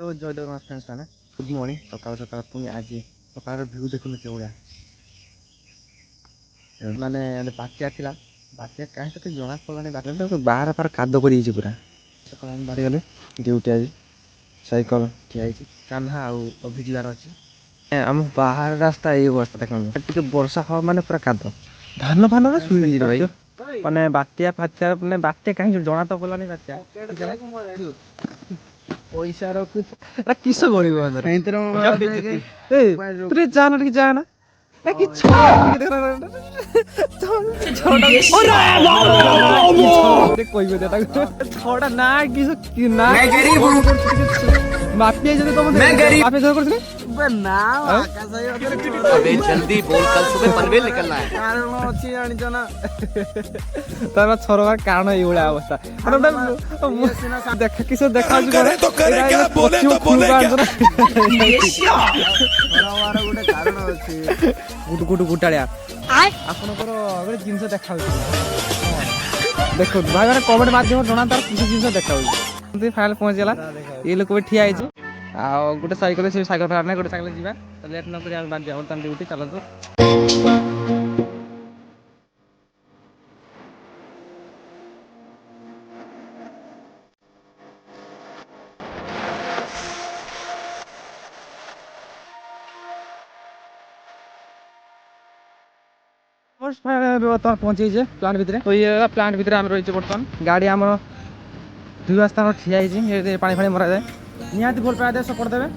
तो जय जगन्नाथ फ्रेंड्स मैंने गुड मॉर्निंग सकाल सकाल पुणी आज सकाल भ्यू देखुन के भाया माने बात्या थिला बात्या कहीं तो जना पड़ानी बात्या तो बाहर पार काद कर पूरा सकाल बाहरी गले ड्यूटी आज साइकल ठिया कान्हा अभिजार अच्छे आम बाहर रास्ता ये अवस्था देखते वर्षा हवा माने पूरा काद धान फान शुई भाई माने बात्या फात्या माने बात्या कहीं जना तो पड़ानी बात्या पैसा रख किस गरीब तू जाना ठीक जाना कि छोड़ा ना कि ना माफिया जब तो मैं गरीब माफिया जब करते ना अबे जल्दी बोल कल सुबह पनवेल निकलना है कारण अच्छी जानी जाना तारा छोरवार कारण ये वाला अवस्था देख किस देखा करे तो करे क्या बोले तो बोले क्या छोरवार गुटे कारण अछि गुट गुट गुटाळिया आपनकर गोटे जिंस देखा देखो भाई मैंने कमेंट माध्यम जना तार किसी जिंस देखा फाइनल पहुंच गला ये लोग भी ठिया है आ गोटे साइकेल से साइकेल फारने गोटे साइकेल जीवा तो लेट न करी हम बांध जाऊ तन ड्यूटी चलो तो बर्तमान पहुंचे प्लांट भितर तो ये प्लांट भितर आम रही बर्तमान गाड़ी आम दुई रास्ता ठिया पानी फाणी मरा जाए निहाती भल पाए सपोर्ट देवे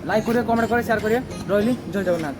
लाइक करेंगे कमेंट करेंगे शेयर करेंगे रही जय जगन्नाथ।